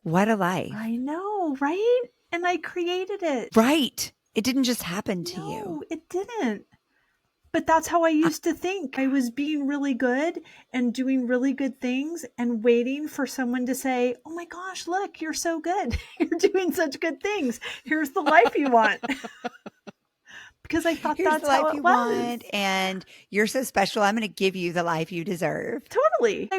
What a life. I know, right? And I created it. Right. It didn't just happen to you. No, it didn't. But that's how I used to think. I was being really good and doing really good things and waiting for someone to say, oh my gosh, look, you're so good. You're doing such good things. Here's the life you want. Because I thought Here's that's the life how you it was. want, and you're so special. I'm going to give you the life you deserve. Totally.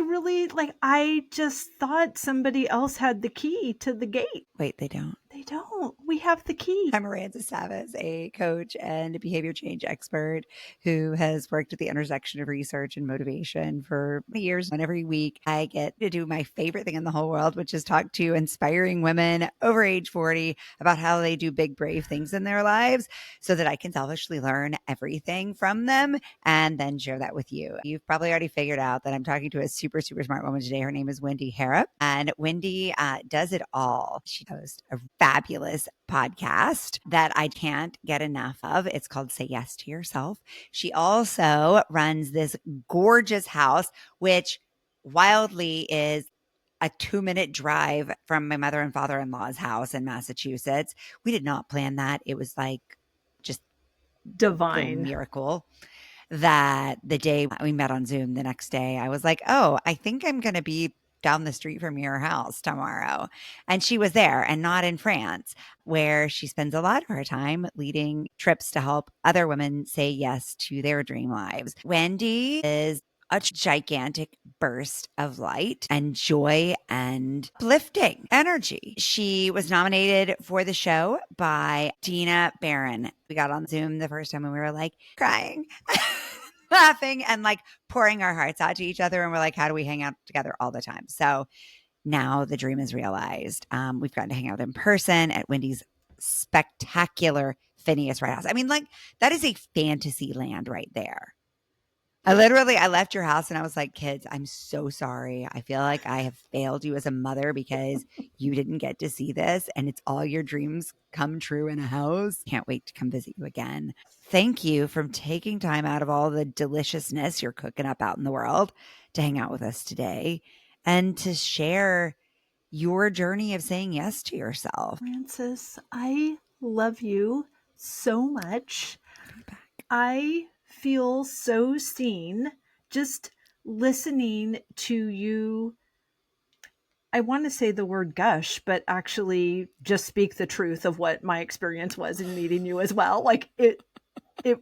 I just thought somebody else had the key to the gate. Wait, they don't. They don't. We have the key. I'm Miranda Savas, a coach and a behavior change expert who has worked at the intersection of research and motivation for years. And every week I get to do my favorite thing in the whole world, which is talk to inspiring women over age 40 about how they do big, brave things in their lives so that I can selfishly learn everything from them and then share that with you. You've probably already figured out that I'm talking to a super, super smart woman today. Her name is Wendy Harrop, and Wendy does it all. She hosts a fabulous podcast that I can't get enough of. It's called Say Yes to Yourself. She also runs this gorgeous house, which wildly is a 2-minute drive from my mother and father-in-law's house in Massachusetts. We did not plan that. It was like just divine miracle that the day we met on Zoom the next day, I was like, oh, I think I'm going to be down the street from your house tomorrow. And she was there and not in France, where she spends a lot of her time leading trips to help other women say yes to their dream lives. Wendy is a gigantic burst of light and joy and uplifting energy. She was nominated for the show by Dina Barron. We got on Zoom the first time and we were like crying. Laughing and like pouring our hearts out to each other. And we're like, how do we hang out together all the time? So now the dream is realized. We've gotten to hang out in person at Wendy's spectacular Phineas Wright House. I mean, like that is a fantasy land right there. I left your house and I was like, kids, I'm so sorry. I feel like I have failed you as a mother because you didn't get to see this and it's all your dreams come true in a house. Can't wait to come visit you again. Thank you for taking time out of all the deliciousness you're cooking up out in the world to hang out with us today and to share your journey of saying yes to yourself. Frances, I love you so much. I feel so seen just listening to you. I want to say the word gush, but actually just speak the truth of what my experience was in meeting you as well. Like it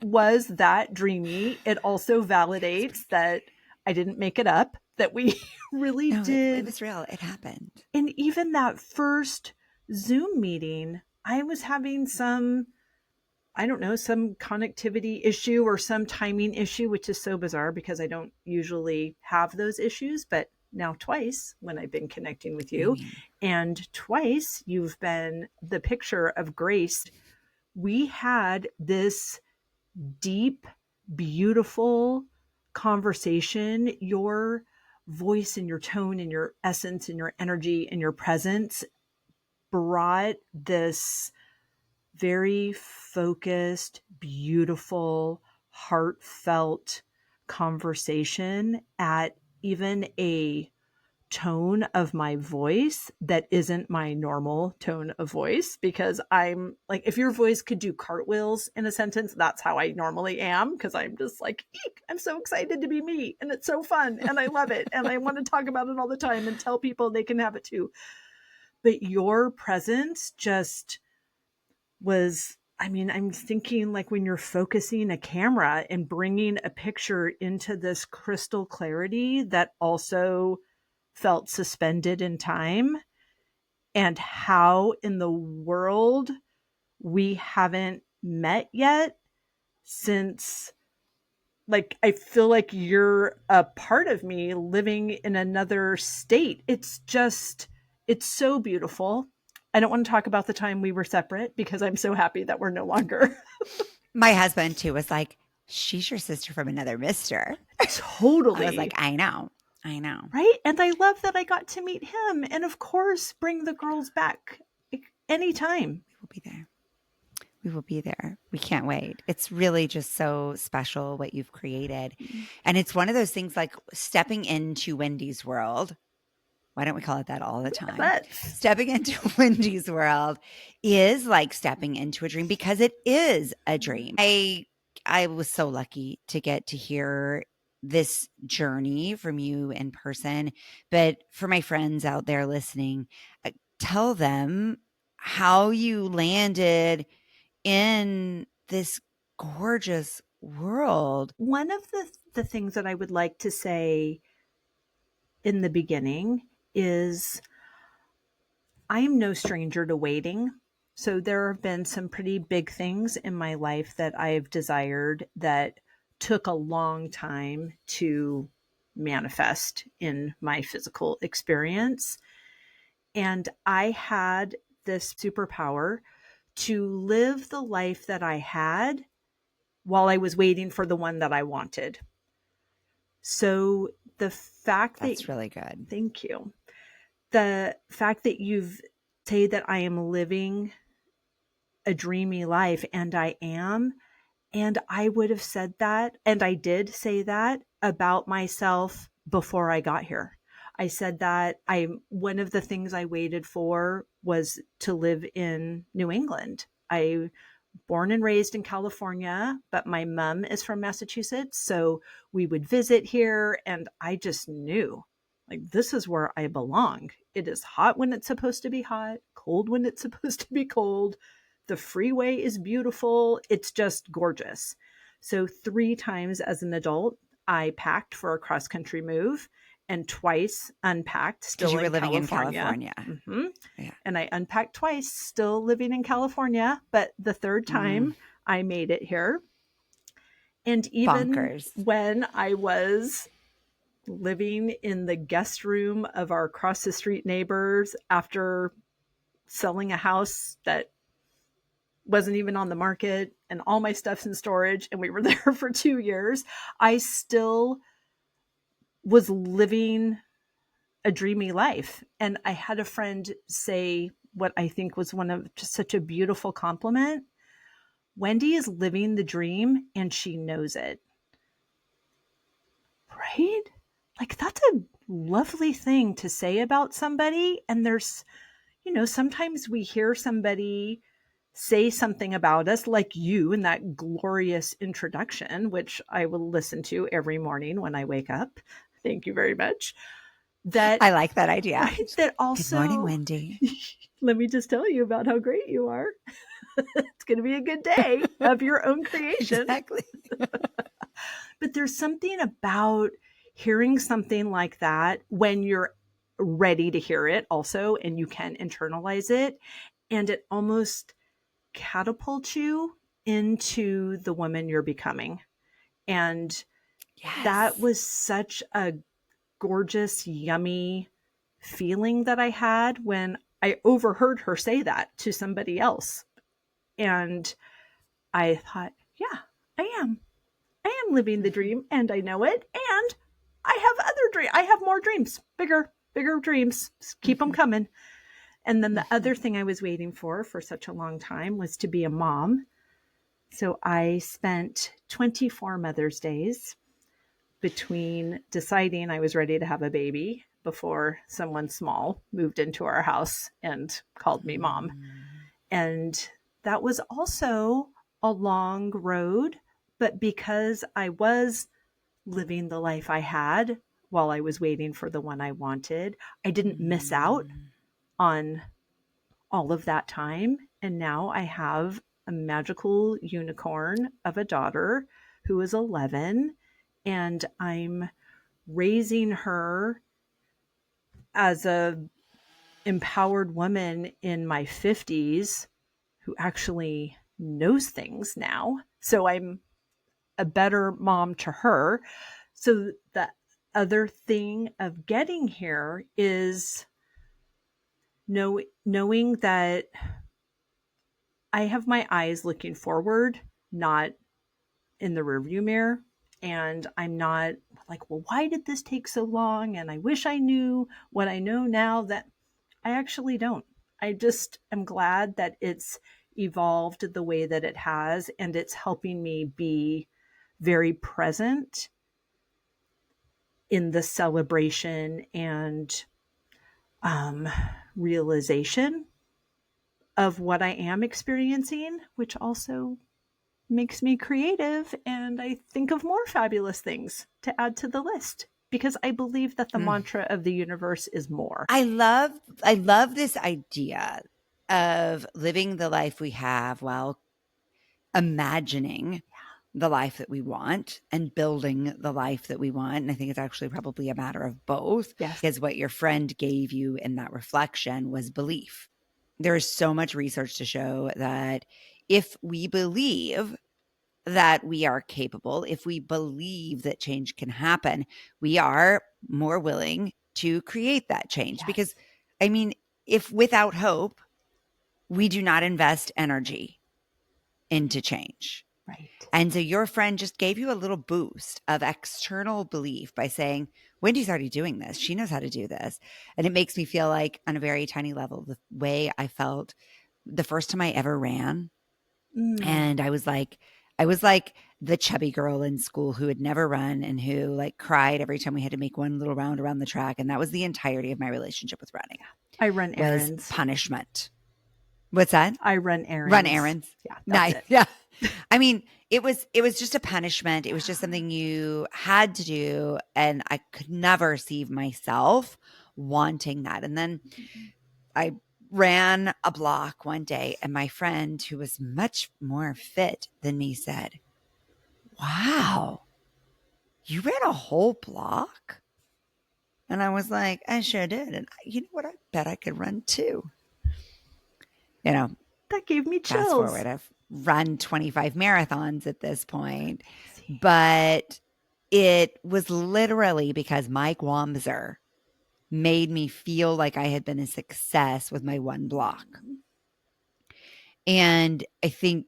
was that dreamy. It also validates that I didn't make it up, that we really did. It was real. It happened. And even that first Zoom meeting, I was having some connectivity issue or some timing issue, which is so bizarre because I don't usually have those issues, but now twice when I've been connecting with you and twice you've been the picture of grace. We had this deep, beautiful conversation. Your voice and your tone and your essence and your energy and your presence brought this very focused, beautiful, heartfelt conversation at even a tone of my voice that isn't my normal tone of voice, because I'm like, if your voice could do cartwheels in a sentence, that's how I normally am, because I'm just like, eek, I'm so excited to be me and it's so fun and I love it and I want to talk about it all the time and tell people they can have it too. But your presence just was, I mean, I'm thinking like when you're focusing a camera and bringing a picture into this crystal clarity that also felt suspended in time, and how in the world we haven't met yet since, like, I feel like you're a part of me living in another state. It's so beautiful. I don't want to talk about the time we were separate because I'm so happy that we're no longer. My husband too was like, she's your sister from another mister. Totally. I was like, I know. Right? And I love that I got to meet him. And of course, bring the girls back anytime. We will be there. We can't wait. It's really just so special what you've created. And it's one of those things like stepping into Wendy's world Why don't we call it that all the Yeah, time? let's. Stepping into Wendy's world is like stepping into a dream because it is a dream. I was so lucky to get to hear this journey from you in person, but for my friends out there listening, tell them how you landed in this gorgeous world. One of the things that I would like to say in the beginning is I am no stranger to waiting. So there have been some pretty big things in my life that I've desired that took a long time to manifest in my physical experience. And I had this superpower to live the life that I had while I was waiting for the one that I wanted. So the fact that, That's really good. thank you. The fact that you've say that I am living a dreamy life, and I am, and I would have said that, and I did say that about myself before I got here. I said that one of the things I waited for was to live in New England. I born and raised in California, but my mom is from Massachusetts. So we would visit here, and I just knew like this is where I belong. It is hot when it's supposed to be hot, cold when it's supposed to be cold. The freeway is beautiful. It's just gorgeous. So 3 times as an adult, I packed for a cross country move and twice unpacked Because still you were in living in California. California. Mm-hmm. Yeah. And I unpacked twice, still living in California. But the third time I made it here. And even Bonkers. when I was living in the guest room of our across the street neighbors after selling a house that wasn't even on the market and all my stuff's in storage and we were there for 2 years, I still was living a dreamy life. And I had a friend say what I think was one of just such a beautiful compliment. Wendy is living the dream and she knows it. Right? Like that's a lovely thing to say about somebody. And there's, sometimes we hear somebody say something about us, like you in that glorious introduction, which I will listen to every morning when I wake up. Thank you very much. That I like that idea. Right, that also, good morning, Wendy. Let me just tell you about how great you are. It's going to be a good day of your own creation. Exactly. But there's something about hearing something like that when you're ready to hear it also, and you can internalize it, and it almost catapults you into the woman you're becoming. And that was such a gorgeous, yummy feeling that I had when I overheard her say that to somebody else. And I thought, yeah, I am. I am living the dream and I know it. And I have other dreams. I have more dreams, bigger dreams. Just keep them coming. And then the other thing I was waiting for such a long time was to be a mom. So I spent 24 Mother's Days between deciding I was ready to have a baby before someone small moved into our house and called me mom. And that was also a long road, but because I was living the life I had while I was waiting for the one I wanted, I didn't miss out on all of that time. And now I have a magical unicorn of a daughter who is 11, and I'm raising her as a empowered woman in my 50s who actually knows things now. So I'm a better mom to her. So the other thing of getting here is knowing that I have my eyes looking forward, not in the rearview mirror. And I'm not like, well, why did this take so long? And I wish I knew what I know now. That I actually don't. I just am glad that it's evolved the way that it has, and it's helping me be very present in the celebration and um, realization of what I am experiencing, which also makes me creative. And I think of more fabulous things to add to the list because I believe that the mantra of the universe is more. I love this idea of living the life we have while imagining the life that we want and building the life that we want. And I think it's actually probably a matter of both. Yes. Because what your friend gave you in that reflection was belief. There is so much research to show that if we believe that we are capable, if we believe that change can happen, we are more willing to create that change. Yes. Because, I mean, if without hope, we do not invest energy into change. Right. And so your friend just gave you a little boost of external belief by saying, Wendy's already doing this. She knows how to do this. And it makes me feel like, on a very tiny level, the way I felt the first time I ever ran. And I was like the chubby girl in school who had never run and who like cried every time we had to make one little round around the track. And that was the entirety of my relationship with running. I run errands. Was punishment. What's that? I run errands. Run errands. Yeah. Nice. Yeah. I mean, it was just a punishment. It was just something you had to do. And I could never see myself wanting that. And then I ran a block one day and my friend, who was much more fit than me, said, wow, you ran a whole block? And I was like, I sure did. And you know what? I bet I could run too. You know, that gave me chills. Fast forward, I've run 25 marathons at this point, but it was literally because Mike Wamser made me feel like I had been a success with my one block. And I think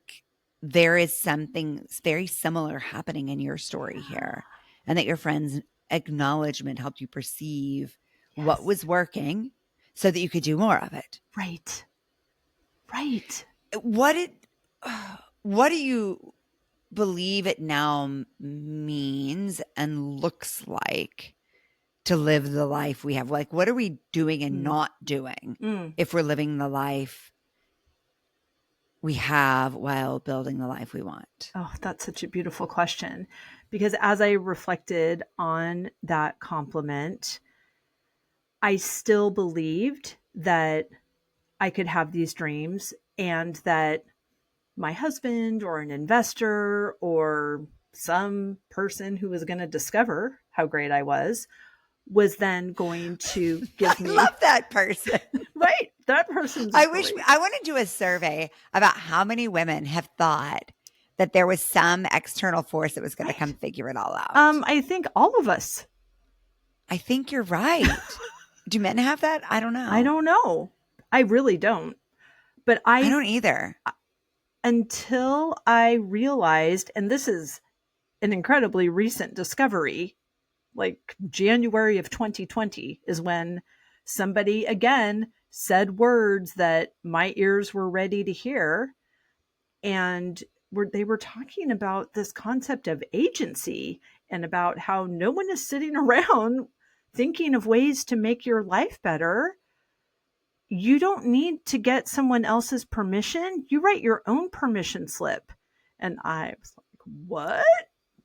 there is something very similar happening in your story here, and that your friend's acknowledgement helped you perceive what was working so that you could do more of it. Right. Right. What do you believe it now means and looks like to live the life we have? Like, what are we doing and not doing if we're living the life we have while building the life we want? Oh, that's such a beautiful question. Because as I reflected on that compliment, I still believed that I could have these dreams and that my husband or an investor or some person who was going to discover how great I was then going to give me. I love that person. Right. That person's I great. want to do a survey about how many women have thought that there was some external force that was going to come figure it all out. I think all of us. I think you're right. Do men have that? I don't know. I don't know. I really don't. But I don't either. Until I realized, and this is an incredibly recent discovery, like January of 2020 is when somebody again said words that my ears were ready to hear. And they were talking about this concept of agency and about how no one is sitting around thinking of ways to make your life better. You don't need to get someone else's permission. You write your own permission slip. And I was like, what?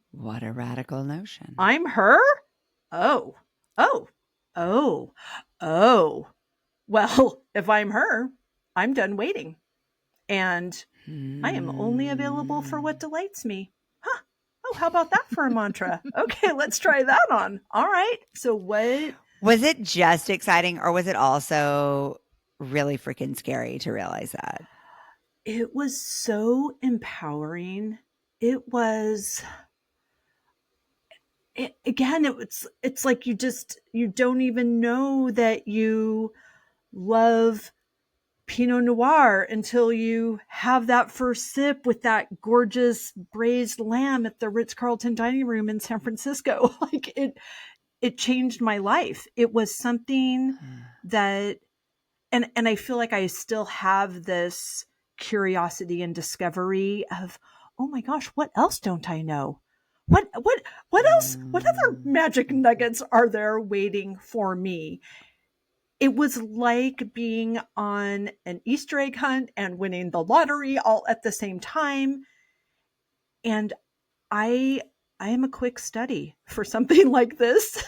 What a radical notion. I'm her? Oh. Well, if I'm her, I'm done waiting. And I am only available for what delights me. Huh. Oh, how about that for a mantra? Okay, let's try that on. All right. So what? Was it just exciting, or was it also really freaking scary to realize that? It was so empowering. It's like you don't even know that you love Pinot Noir until you have that first sip with that gorgeous braised lamb at the Ritz-Carlton dining room in San Francisco. Like it changed my life. It was something that, and I feel like I still have this curiosity and discovery of, oh my gosh, what else don't I know? What else? What other magic nuggets are there waiting for me? it was like being on an Easter egg hunt and winning the lottery all at the same time. And I am a quick study for something like this.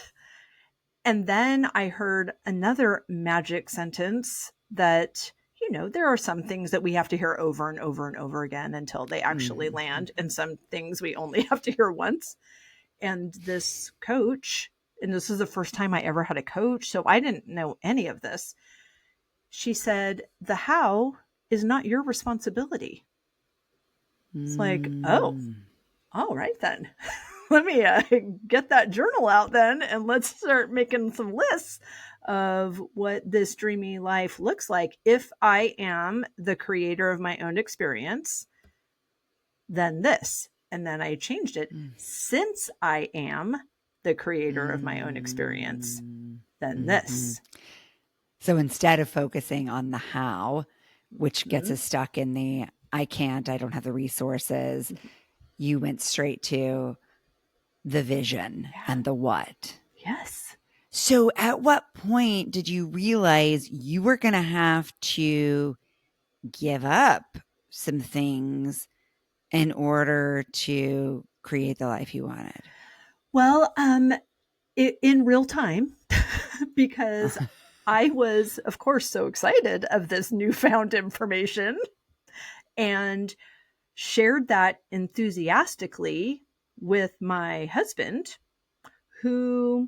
And then I heard another magic sentence that, there are some things that we have to hear over and over and over again until they actually land. And some things we only have to hear once. And this coach, and this was the first time I ever had a coach, so I didn't know any of this. She said, the how is not your responsibility. It's like, oh, all right then. Let me get that journal out then, and let's start making some lists of what this dreamy life looks like. If I am the creator of my own experience, then this. And then I changed it. Since I am the creator of my own experience, then this. So instead of focusing on the how, which gets us stuck in the I can't, I don't have the resources, you went straight to the vision and the what. Yes. So at what point did you realize you were going to have to give up some things in order to create the life you wanted? Well, in real time, because I was, of course, so excited of this newfound information and shared that enthusiastically with my husband, who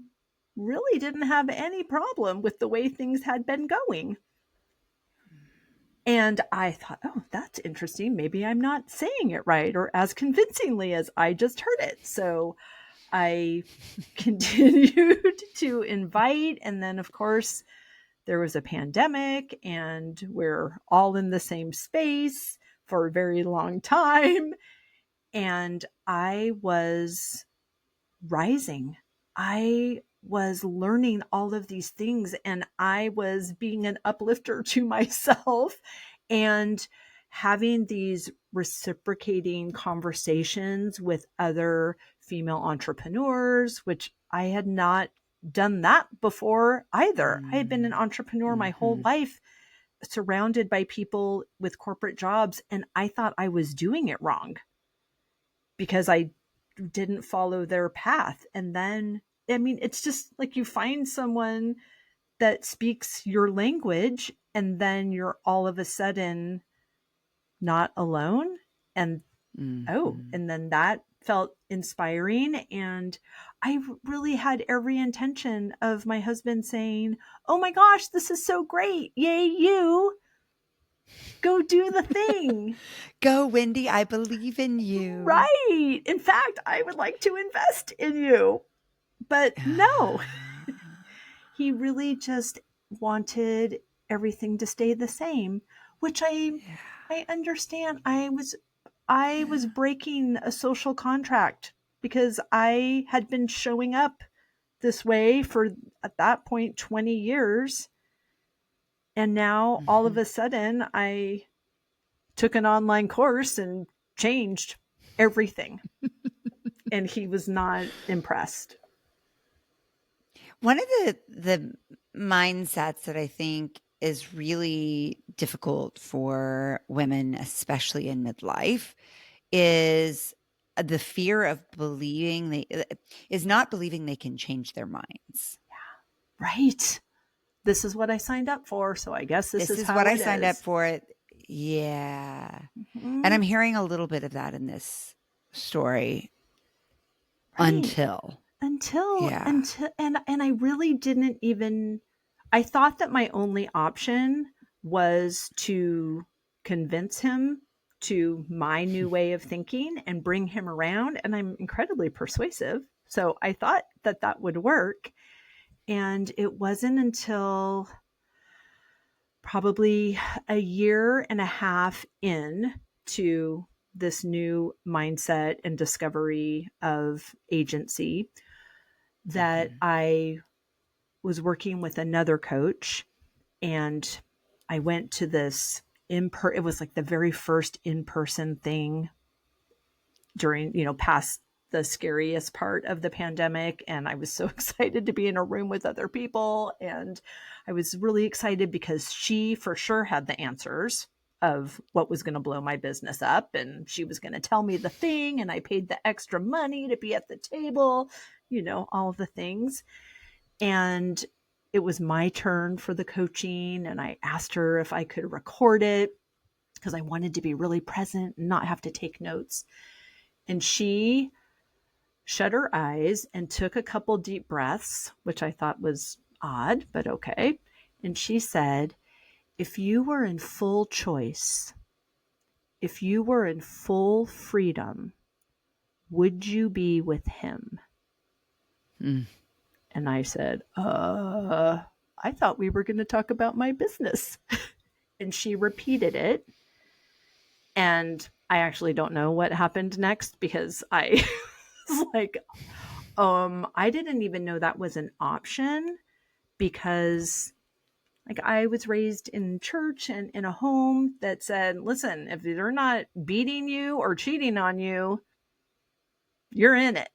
really didn't have any problem with the way things had been going. And I thought, oh, that's interesting. Maybe I'm not saying it right or as convincingly as I just heard it. So I continued to invite. And then, of course, there was a pandemic and we're all in the same space for a very long time. And I was rising. I was learning all of these things and I was being an uplifter to myself and having these reciprocating conversations with other female entrepreneurs, which I had not done that before either. I had been an entrepreneur my whole life, surrounded by people with corporate jobs, and I thought I was doing it wrong because I didn't follow their path. And then, I mean, it's just like you find someone that speaks your language and then you're all of a sudden not alone. And and then that felt inspiring. And I really had every intention of my husband saying, oh my gosh, this is so great. Yay, you. Go do the thing. Go, Wendy. I believe in you. Right. In fact, I would like to invest in you. But no, he really just wanted everything to stay the same, which I understand. I was breaking a social contract because I had been showing up this way for, at that point, 20 years. And now all of a sudden I took an online course and changed everything. And he was not impressed. One of the mindsets that I think is really difficult for women, especially in midlife, is the fear of not believing they can change their minds. Yeah. Right. This is what I signed up for, so I guess this is what I signed up for. Yeah. And I'm hearing a little bit of that in this story. Right. Until and I really didn't even, I thought that my only option was to convince him to my new way of thinking and bring him around. And I'm incredibly persuasive. So I thought that that would work. And it wasn't until probably a year and a half in to this new mindset and discovery of agency that I was working with another coach, and I went to this it was like the very first in-person thing during, past the scariest part of the pandemic. And I was so excited to be in a room with other people. And I was really excited because she for sure had the answers of what was going to blow my business up. And she was going to tell me the thing. And I paid the extra money to be at the table, all of the things. And it was my turn for the coaching. And I asked her if I could record it because I wanted to be really present and not have to take notes. And she shut her eyes and took a couple deep breaths, which I thought was odd, but okay. And she said, if you were in full choice, if you were in full freedom, would you be with him? Mm. And I said, I thought we were going to talk about my business. And she repeated it. And I actually don't know what happened next because I was like, I didn't even know that was an option because I was raised in church and in a home that said, listen, if they're not beating you or cheating on you, you're in it.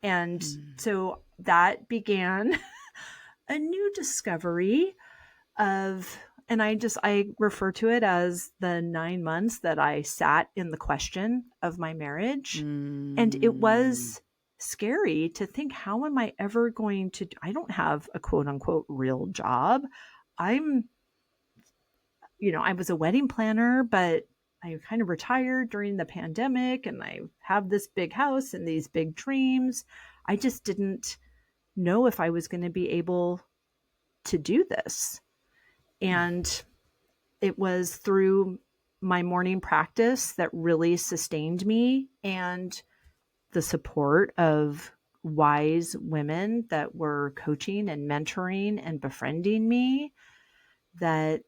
And so that began a new discovery of, and I refer to it as the 9 months that I sat in the question of my marriage. And it was scary to think, how am I ever going to, I don't have a quote unquote real job. I was a wedding planner, but I kind of retired during the pandemic and I have this big house and these big dreams. I just didn't know if I was going to be able to do this. And it was through my morning practice that really sustained me and the support of wise women that were coaching and mentoring and befriending me that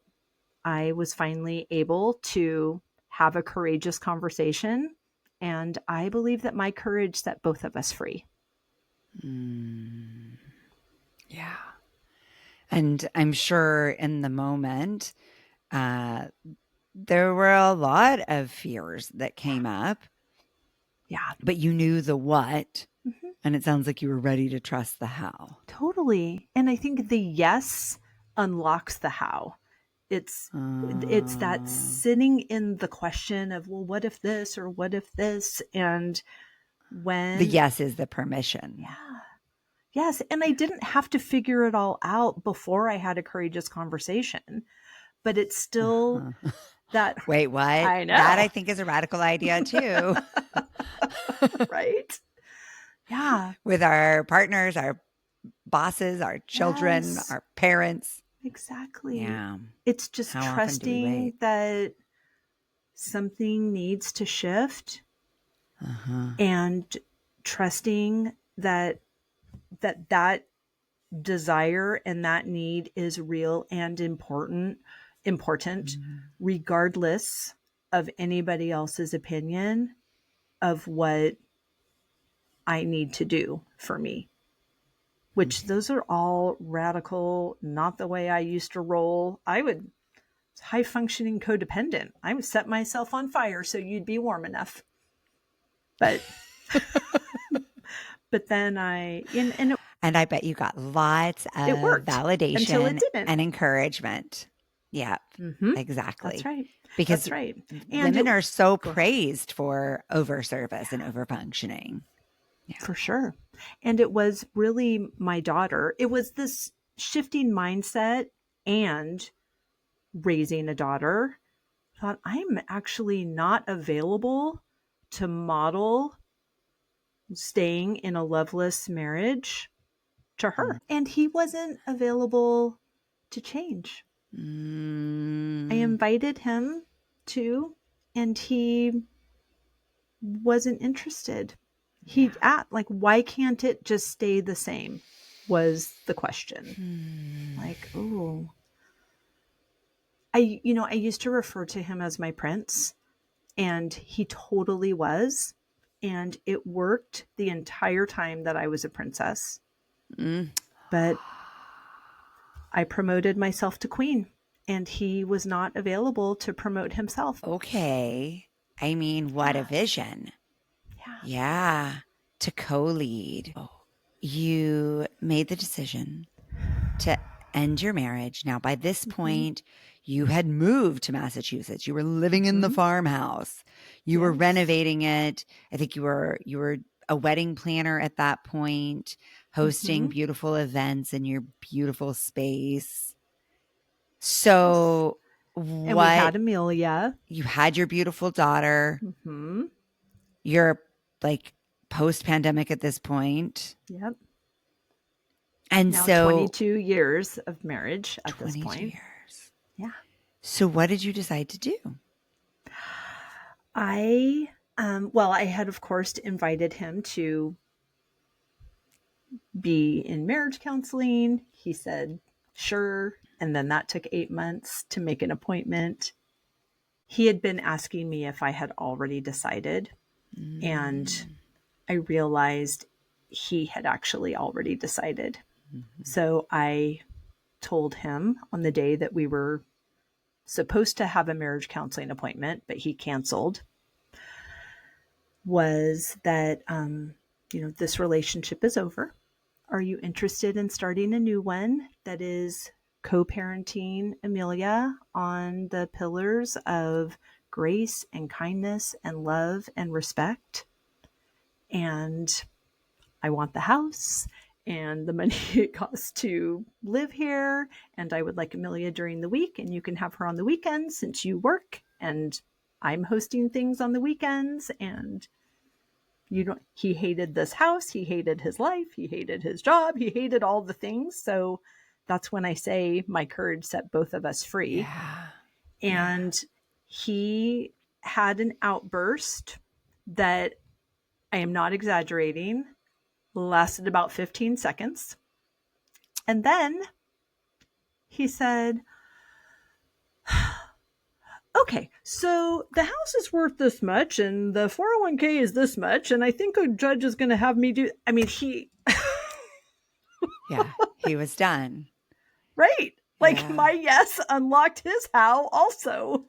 I was finally able to have a courageous conversation. And I believe that my courage set both of us free. Yeah. And I'm sure in the moment, there were a lot of fears that came up. Yeah. But you knew the what. Mm-hmm. And it sounds like you were ready to trust the how. Totally. And I think the yes unlocks the how. It's that sitting in the question of, well, what if this or what if this? And when the yes is the permission. Yeah. Yes. And I didn't have to figure it all out before I had a courageous conversation, but it's still that. Wait, what? I know. That I think is a radical idea too. Right? Yeah. With our partners, our bosses, our children, yes. Our parents. Exactly. Yeah. It's just trusting that something needs to shift and trusting that desire and that need is real and important, regardless of anybody else's opinion of what I need to do for me. Which those are all radical, not the way I used to roll. I would high functioning codependent. I would set myself on fire so you'd be warm enough. But then and I bet you got lots of validation until it didn't. And encouragement. Yeah, exactly. That's right. Because That's right. Women are so praised for over service and over functioning. Yeah. For sure. And it was really my daughter. It was this shifting mindset and raising a daughter. I thought, I'm actually not available to model staying in a loveless marriage to her. And he wasn't available to change. I invited him to, and he wasn't interested. He'd asked, why can't it just stay the same? Was the question. I used to refer to him as my prince, and he totally was. And it worked the entire time that I was a princess. But I promoted myself to queen, and he was not available to promote himself. Okay. I mean, what a vision. Yeah. to co-lead. You made the decision to end your marriage. Now, by this point, you had moved to Massachusetts. You were living in the farmhouse. You were renovating it. I think you were a wedding planner at that point, hosting beautiful events in your beautiful space. So And we had Amelia. You had your beautiful daughter. You're like post-pandemic at this point. Yep. And now so 22 years of marriage at this point. 22 years. Yeah. So what did you decide to do? I had, of course, invited him to be in marriage counseling. He said, sure. And then that took 8 months to make an appointment. He had been asking me if I had already decided. And I realized he had actually already decided. So I told him on the day that we were supposed to have a marriage counseling appointment, but he canceled, was that, this relationship is over. Are you interested in starting a new one that is co-parenting Amelia on the pillars of grace and kindness and love and respect? And I want the house and the money it costs to live here. And I would like Amelia during the week, and you can have her on the weekends since you work and I'm hosting things on the weekends. And he hated this house. He hated his life. He hated his job. He hated all the things. So that's when I say my courage set both of us free. Yeah. And he had an outburst that, I am not exaggerating, lasted about 15 seconds. And then he said, okay, so the house is worth this much and the 401k is this much. And I think a judge is going to have me do, Yeah, he was done. Right. My yes unlocked his how also.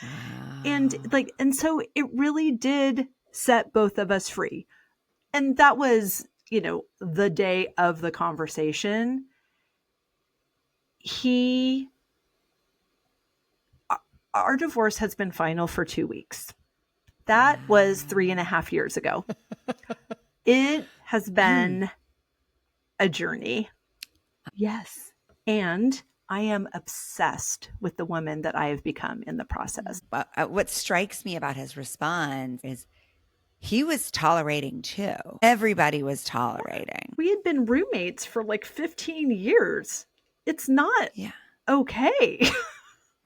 Wow. And so it really did set both of us free. And that was, the day of the conversation. Our divorce has been final for 2 weeks. That was 3.5 years ago. It has been a journey. Yes. And I am obsessed with the woman that I have become in the process. What strikes me about his response is he was tolerating too. Everybody was tolerating. We had been roommates for 15 years. It's not okay.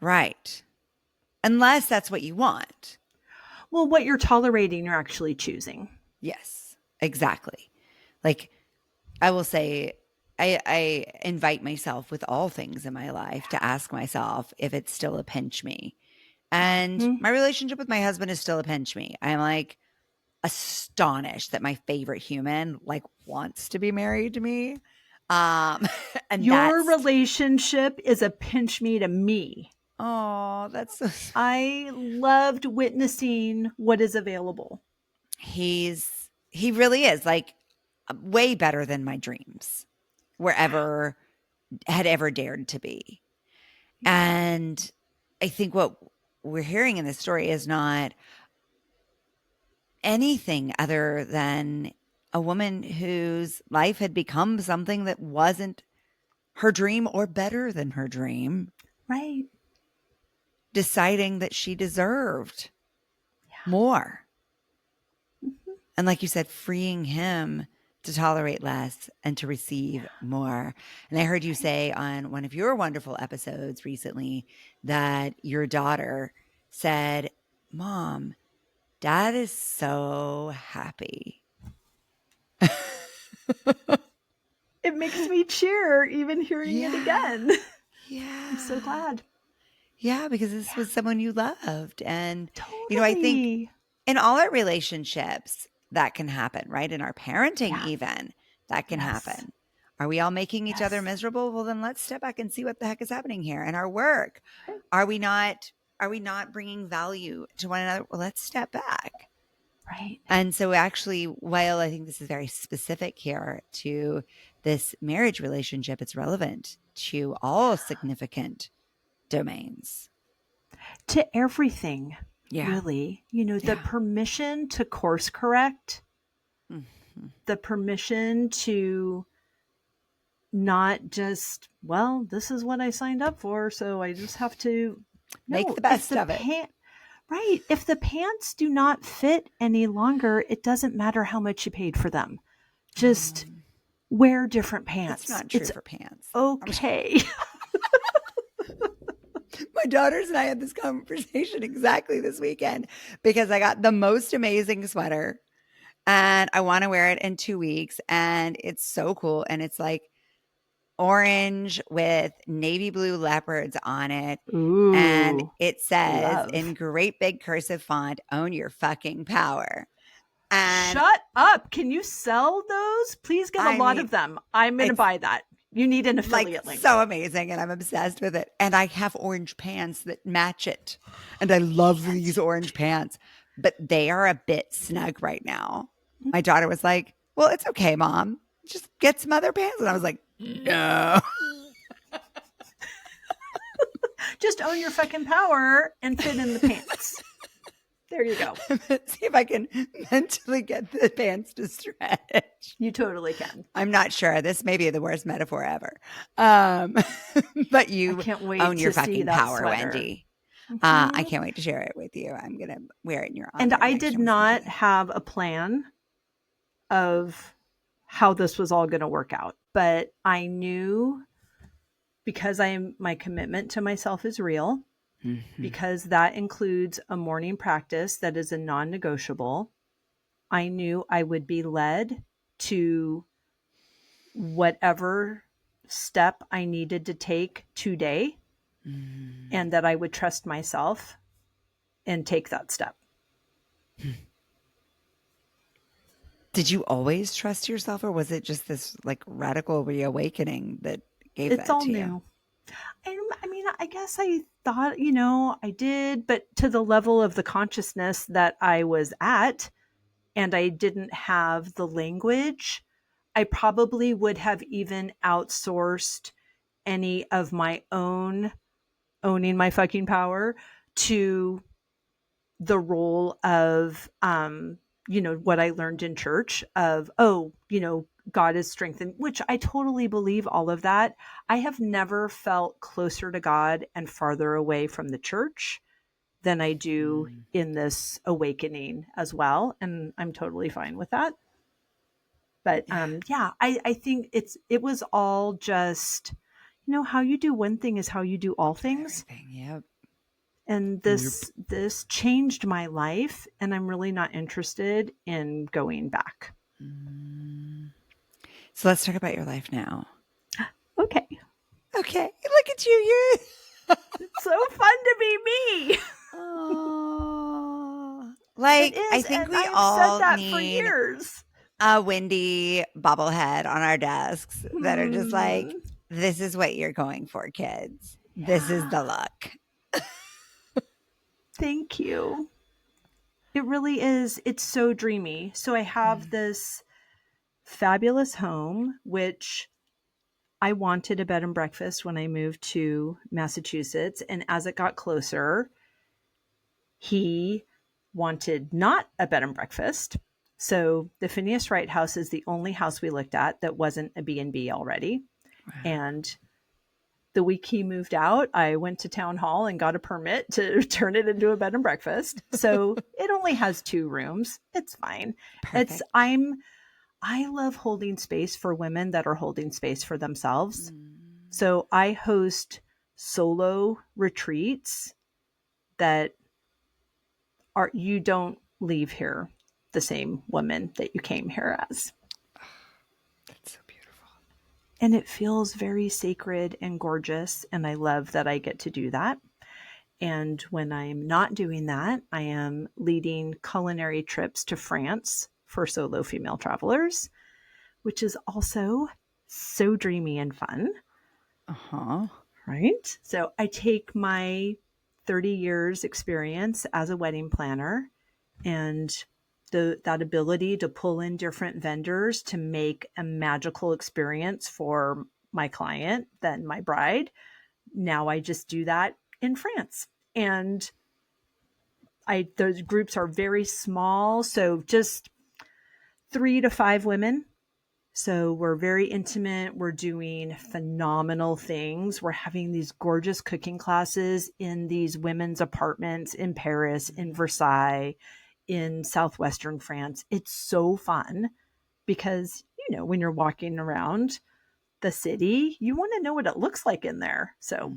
Right. Unless that's what you want. Well, what you're tolerating, you're actually choosing. Yes, exactly. I will say, I invite myself with all things in my life to ask myself if it's still a pinch me. And my relationship with my husband is still a pinch me. I'm astonished that my favorite human wants to be married to me. And your relationship is a pinch me to me. Oh, that's so sweet. I loved witnessing what is available. He really is way better than my dreams had ever dared to be. And I think what we're hearing in this story is not anything other than a woman whose life had become something that wasn't her dream or better than her dream. Right. Deciding that she deserved more. And like you said, freeing him to tolerate less and to receive more. And I heard you say on one of your wonderful episodes recently that your daughter said, Mom, Dad is so happy. It makes me cheer even hearing it again. Yeah. I'm so glad. Yeah, because this was someone you loved. And, totally. I think in all our relationships, that can happen, right? In our parenting even, that can happen. Are we all making each other miserable? Well, then let's step back and see what the heck is happening here. In our work, are we not bringing value to one another? Well, let's step back. Right. And so actually, while I think this is very specific here to this marriage relationship, it's relevant to all significant domains. To everything, Yeah. really. You know, the Yeah. permission to course correct, Mhm. the permission to not just, well, this is what I signed up for, so I just have to. Make No, the if best the of it. right, if the pants do not fit any longer, it doesn't matter how much you paid for them. Just wear different That's pants. not true It's for pants. okay. My daughters and I had this conversation exactly this weekend because I got the most amazing sweater and I want to wear it in 2 weeks. And it's so cool. And it's like orange with navy blue leopards on it. And Ooh, it says in love. great big cursive font, own your fucking power. And Shut up. Can you sell those? Please get a I lot mean, of them. I'm going to it's buy that. You need an like affiliate link. so amazing and I'm obsessed with it. And I have orange pants that match it. And I love these orange pants, but they are a bit snug right now. My daughter was like, "Well, it's okay, mom. Just get some other pants." And I was like, "No." Just own your fucking power and fit in the pants. There you go. See if I can mentally get the pants to stretch. You totally can. I'm not sure. This may be the worst metaphor ever. But I you can't wait own your to see fucking that power, sweater. Wendy. I Mhm. can't wait to share it with you. I'm going to wear it in your And honor I next did time we speak not again. have a plan of how this was all going to work out, but I knew, because my commitment to myself is real, Mhm. because that includes a morning practice that is a non-negotiable. I knew I would be led to whatever step I needed to take today, Mm. and that I would trust myself and take that step. Did you always trust yourself, or was it just this like radical reawakening that gave It's that all to you? new. I mean, I guess I thought, I did, but to the level of the consciousness that I was at, and I didn't have the language, I probably would have even outsourced any of my own owning my fucking power to the role of, what I learned in church of, God is strengthened, which I totally believe all of that. I have never felt closer to God and farther away from the church than I do Mm. in this awakening as well. And I'm totally fine with that. But Yeah. yeah, I think it was all just, how you do one thing is how you do all things. Everything. Yep. And Yep. this changed my life, and I'm really not interested in going back. Mm. So let's talk about your life now. Okay. Okay. Look at you. You're. It's so fun to be me. Oh. It Like, I is, think and we I've said all that for need years. a windy bobblehead on our desks that are just Hmm. like, this is what you're going for, kids. This is Yeah. the look. Thank you. It really is. It's so dreamy. So I have Mm. this fabulous home, which I wanted a bed and breakfast when I moved to Massachusetts. And as it got closer, he wanted not a bed and breakfast. So the Phineas Wright House is the only house we looked at that wasn't a B&B already. Wow. And the week he moved out, I went to town hall and got a permit to turn it into a bed and breakfast. So it only has 2 rooms. It's fine. It's Perfect. I love holding space for women that are holding space for themselves. Mm. So I host solo retreats that are, you don't leave here the same woman that you came here as. That's so beautiful. And it feels very sacred and gorgeous. And I love that I get to do that. And when I'm not doing that, I am leading culinary trips to France for solo female travelers, which is also so dreamy and fun. Uh-huh. Right? So I take my 30 years experience as a wedding planner and that ability to pull in different vendors to make a magical experience for my client, then my bride. Now I just do that in France. And those groups are very small. So just 3 to 5 women. So we're very intimate. We're doing phenomenal things. We're having these gorgeous cooking classes in these women's apartments in Paris, in Versailles, in southwestern France. It's so fun because, when you're walking around the city, you want to know what it looks like in there. So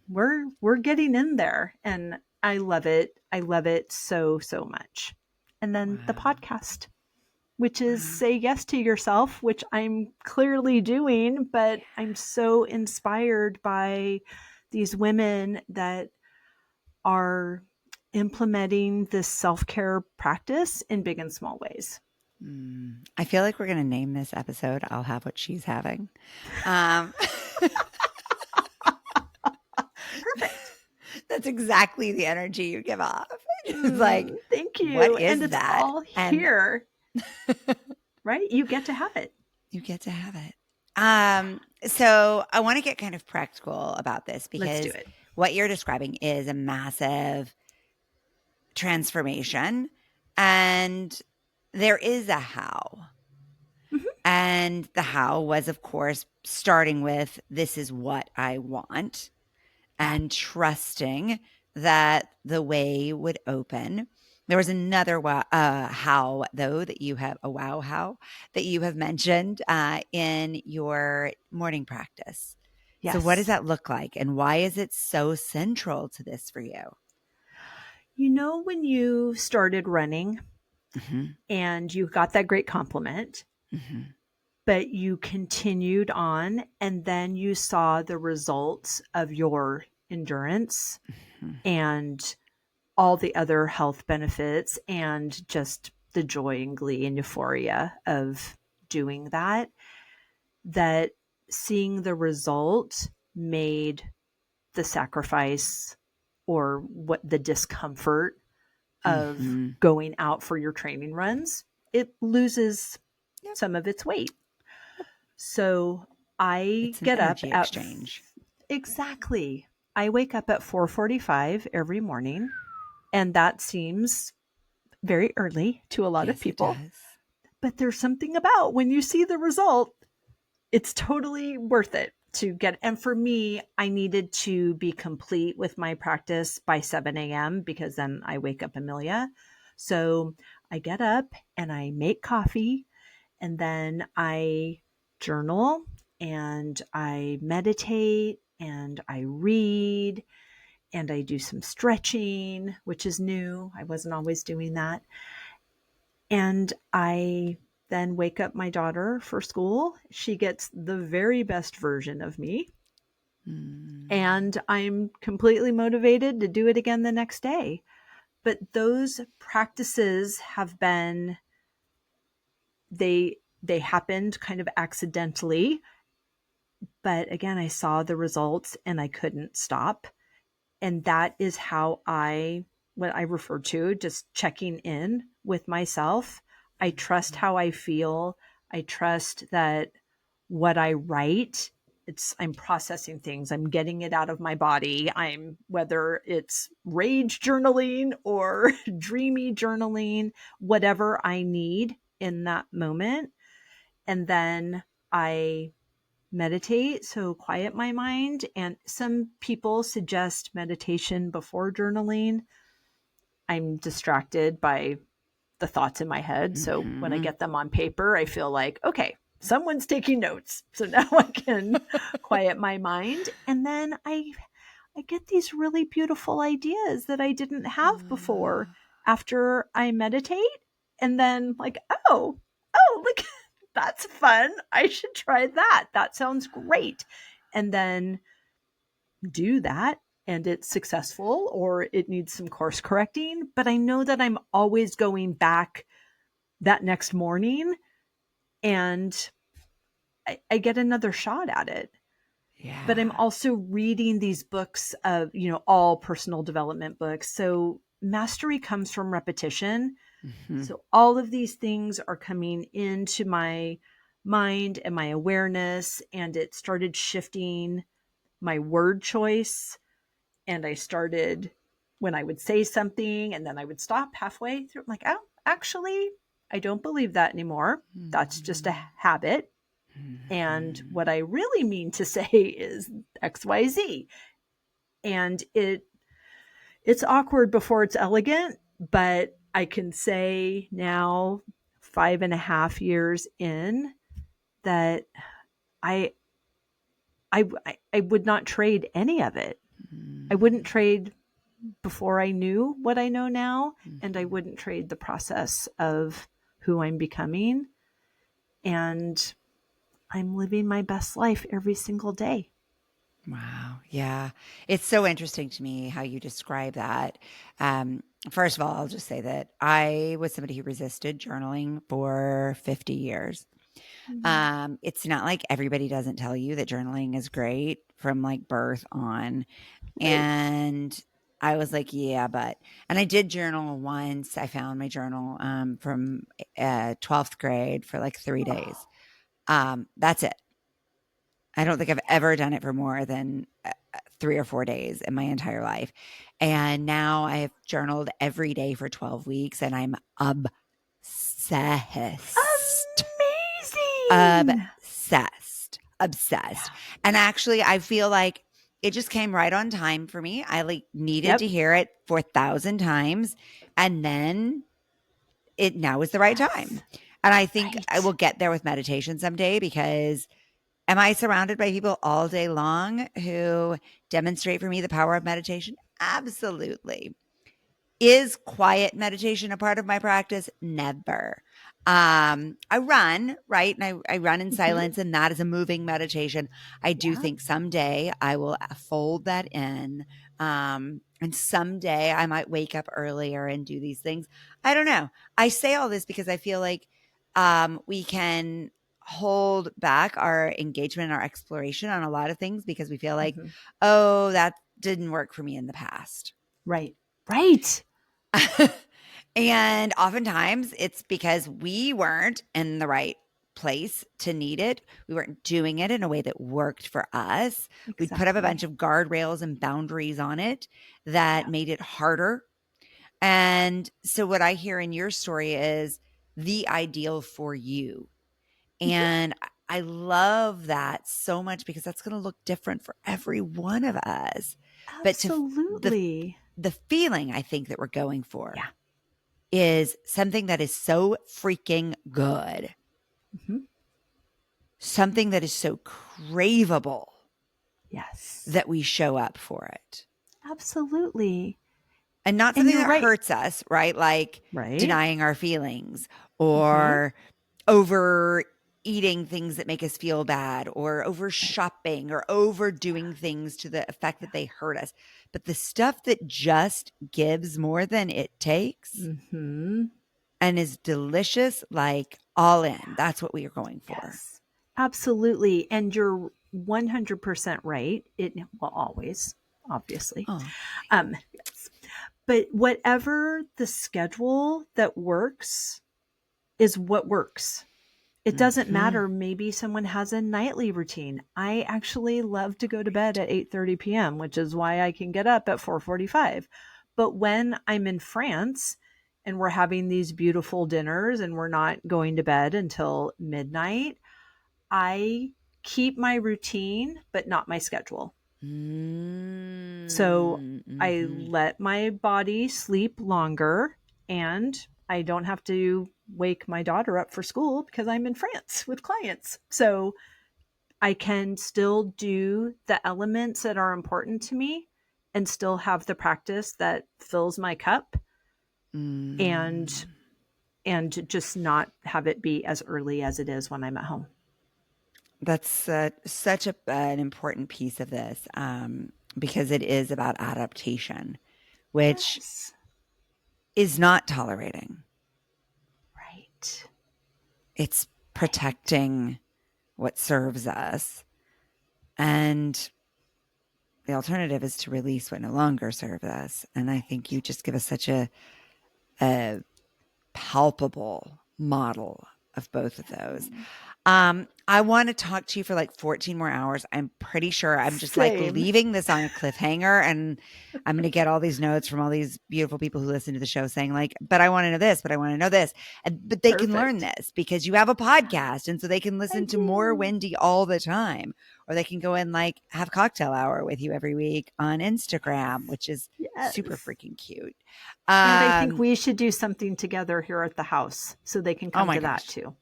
we're getting in there, and I love it. I love it so, so much. And then the podcast, which is Say Yes to Yourself, which I'm clearly doing, but I'm so inspired by these women that are implementing this self-care practice in big and small ways. I feel like we're going to name this episode, I'll Have What She's Having. Perfect. That's exactly the energy you give off. It's like, thank you. What is and it's that? all here. Right? You get to have it. You get to have it. So I want to get kind of practical about this because what you're describing is a massive transformation, and there is a how. Mm-hmm. And the how was, of course, starting with this is what I want and trusting that the way would open. There was another how, though, that you have, how that you have mentioned in your morning practice. Yes. So what does that look like, and why is it so central to this for you? When you started running and you got that great compliment, but you continued on, and then you saw the results of your endurance and all the other health benefits and just the joy and glee and euphoria of doing that seeing the result made the sacrifice or what the discomfort of going out for your training runs, it loses some of its weight. So I get up at exchange. Exactly. I wake up at 4:45 every morning, and that seems very early to a lot of people. But there's something about when you see the result, it's totally worth it to get. And for me, I needed to be complete with my practice by 7 a.m. because then I wake up Amelia. So I get up and I make coffee, and then I journal and I meditate and I read and I do some stretching, which is new. I wasn't always doing that. And I then wake up my daughter for school. She gets the very best version of me. And I'm completely motivated to do it again the next day. But those practices have been, they happened kind of accidentally. But again, I saw the results and I couldn't stop. And that is how what I refer to, just checking in with myself. I trust how I feel. I trust that what I write, I'm processing things. I'm getting it out of my body. Whether it's rage journaling or dreamy journaling, whatever I need in that moment. And then I meditate, so quiet my mind. And some people suggest meditation before journaling. I'm distracted by the thoughts in my head. So when I get them on paper, I feel like, okay, someone's taking notes. So now I can quiet my mind. And then I get these really beautiful ideas that I didn't have before after I meditate. And then like, oh, look, that's fun. I should try that. That sounds great. And then do that, and it's successful or it needs some course correcting. But I know that I'm always going back that next morning and I get another shot at it. Yeah. But I'm also reading these books of, all personal development books. So mastery comes from repetition. Mm-hmm. So all of these things are coming into my mind and my awareness, and it started shifting my word choice. And I started, when I would say something and then I would stop halfway through, I'm like, oh, actually, I don't believe that anymore. That's just a habit. And Mm-hmm. what I really mean to say is XYZ. And it's awkward before it's elegant, but I can say now, 5.5 years in, that I I would not trade any of it. I wouldn't trade before I knew what I know now, and I Mm-hmm. wouldn't trade the process of who I'm becoming. And I'm living my best life every single day. Wow. Yeah. It's so interesting to me how you describe that. First of all, I'll just say that I was somebody who resisted journaling for 50 years. Mm-hmm. It's not like everybody doesn't tell you that journaling is great from like birth on. Right. And I was like, yeah, and I did journal once. I found my journal from 12th grade for like 3 days. That's it. I don't think I've ever done it for more than 3 or 4 days in my entire life. And now I have journaled every day for 12 weeks and I'm obsessed. Amazing. Obsessed. Obsessed. Yeah. And actually, I feel like it just came right on time for me. I like needed to Yep. hear it 4,000 times. And then it now is the right time. Yes. And I think I will Right. get there with meditation someday because am I surrounded by people all day long who demonstrate for me the power of meditation? Absolutely. Is quiet meditation a part of my practice? Never. I run, right? And I run in Mm-hmm. silence, and that is a moving meditation. I do Yeah. think someday I will fold that in. And someday I might wake up earlier and do these things. I don't know. I say all this because I feel like we can hold back our engagement and our exploration on a lot of things because we feel like, Mm-hmm. oh, that didn't work for me in the past. Right. Right. And oftentimes it's because we weren't in the right place to need it. We weren't doing it in a way that worked for us. We'd put up a bunch Exactly. of guardrails and boundaries on it that Yeah. made it harder. And so, what I hear in your story is the ideal for you. Mm-hmm. And I love that so much because that's going to look different for every one of us. But the Absolutely. the feeling I think that we're going for Yeah. is something that is so freaking good, Mm-hmm. something that is so craveable Yes. that we show up for it. Absolutely. And not And something you're that right. hurts us, right? Like Right. denying our feelings Mm-hmm. or overeating things that make us feel bad or over Right. shopping or overdoing things to the effect that they hurt us. But the stuff that just gives more than it takes Mm-hmm. and is delicious, like all in, Yeah. that's what we are going for. Yes. Absolutely. And you're 100% right. It will always, obviously. Oh, Yes. But whatever the schedule that works is what works. It doesn't mhm. matter. Maybe someone has a nightly routine. I actually love to go to bed at 8:30 p.m., which is why I can get up at 4:45. But when I'm in France and we're having these beautiful dinners and we're not going to bed until midnight, I keep my routine but not my schedule. So Mm, I mhm. let my body sleep longer, and I don't have to wake my daughter up for school because I'm in France with clients. So I can still do the elements that are important to me and still have the practice that fills my cup, and Mm. just not have it be as early as it is when I'm at home. That's such an important piece of this because it is about adaptation, which Yes. is not tolerating. Right. It's Right. protecting what serves us. And the alternative is to release what no longer serves us. And I think you just give us such a palpable model of both of those. I want to talk to you for like 14 more hours. I'm pretty sure I'm just like leaving this on a cliffhanger, and I'm going to get all these notes from all these beautiful people who listen to the show saying like, but I want to know this, but I want to know this. But they can learn this because you have a podcast. And so they can listen to more Wendy all the time, or they can go and like have cocktail hour with you every week on Instagram, which is super freaking cute. And I think we should do something together here at the house so they can come to that too.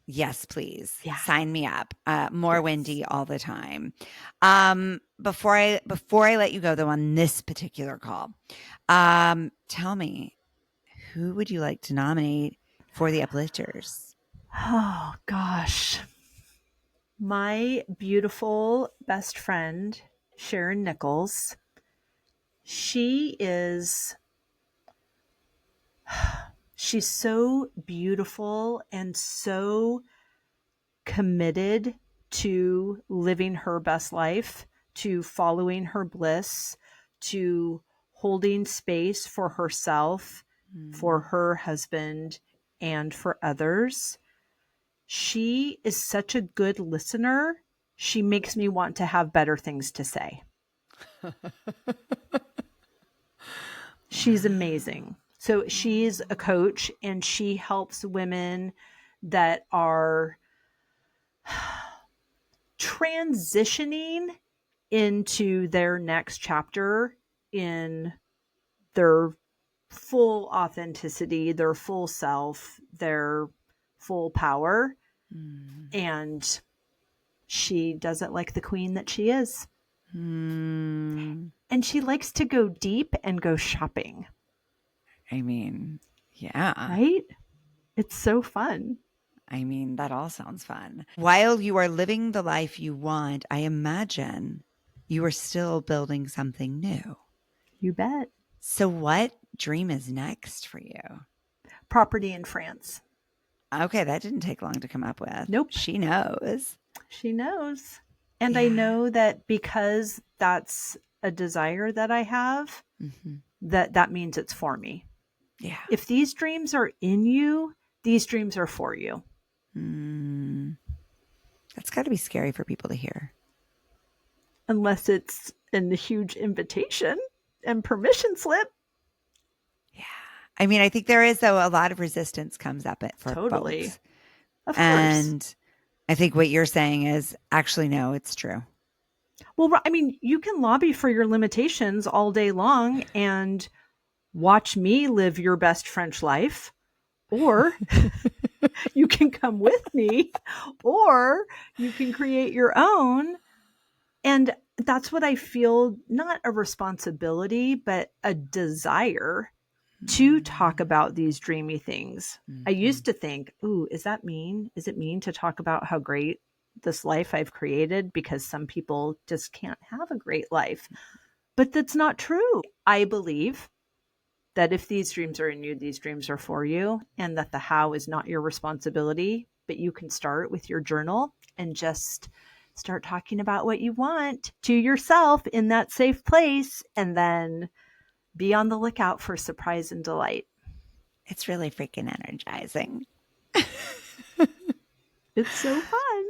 Yes, please. Yeah. Sign me up. More Wendy all the time. Before I let you go though on this particular call, tell me, who would you like to nominate for the Uplifters? Oh gosh. My beautiful best friend, Sharon Nichols. She's so beautiful and so committed to living her best life, to following her bliss, to holding space for herself, for her husband, and for others. She is such a good listener. She makes me want to have better things to say. She's amazing. So she's a coach, and she helps women that are transitioning into their next chapter in their full authenticity, their full self, their full power. And she does it like the queen that she is. And she likes to go deep and go shopping. I mean, yeah. Right? It's so fun. I mean, that all sounds fun. While you are living the life you want, I imagine you are still building something new. You bet. So what dream is next for you? Property in France. Okay, that didn't take long to come up with. Nope. She knows. She knows. And I know that because that's a desire that I have, that means it's for me. Yeah. If these dreams are in you, these dreams are for you. That's got to be scary for people to hear. Unless it's in the huge invitation and permission slip. Yeah. I mean, I think there is, though, a lot of resistance comes up for folks. Of course. And I think what you're saying is actually, no, it's true. Well, I mean, you can lobby for your limitations all day long and watch me live your best French life, or you can come with me, or you can create your own. And that's what I feel, not a responsibility, but a desire to talk about these dreamy things. I used to think, ooh, is that mean? Is it mean to talk about how great this life I've created? Because some people just can't have a great life. But that's not true. I believe that if these dreams are in you, these dreams are for you, and that the how is not your responsibility, but you can start with your journal and just start talking about what you want to yourself in that safe place, and then be on the lookout for surprise and delight. It's really freaking energizing. It's so fun.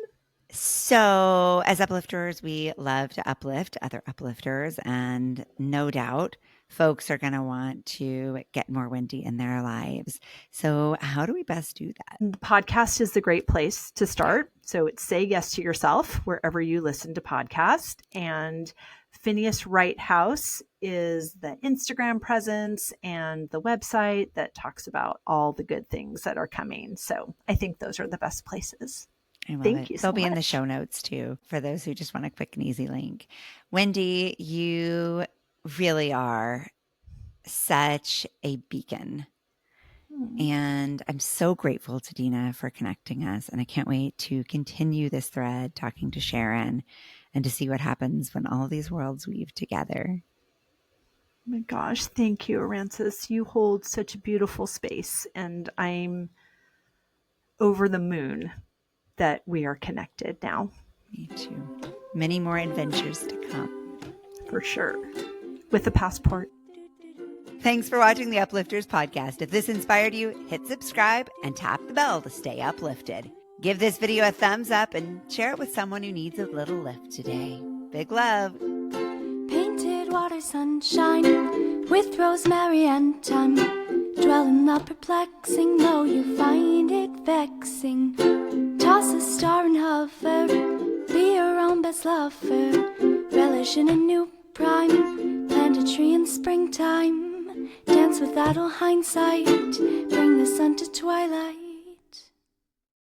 So as uplifters, we love to uplift other uplifters, and no doubt folks are going to want to get more Wendy in their lives. So how do we best do that? The podcast is the great place to start. So it's Say Yes to Yourself wherever you listen to podcasts. And Phineas Wright House is the Instagram presence and the website that talks about all the good things that are coming. So I think those are the best places. Thank you so much. They'll be in the show notes too, for those who just want a quick and easy link. Wendy, you really are such a beacon. And I'm so grateful to Dina for connecting us. And I can't wait to continue this thread talking to Sharon and to see what happens when all these worlds weave together. Oh my gosh, thank you, Arances. You hold such a beautiful space, and I'm over the moon that we are connected now. Me too. Many more adventures to come. For sure. With a passport. Thanks for watching the Uplifters Podcast. If this inspired you, hit subscribe and tap the bell to stay uplifted. Give this video a thumbs up and share it with someone who needs a little lift today. Big love. Painted water sunshine with rosemary and thyme. Dwell in the perplexing, though you find it vexing. Toss a star and hover, be your own best lover. Relish in a new prime, plant a tree in springtime. Dance with idle hindsight, bring the sun to twilight.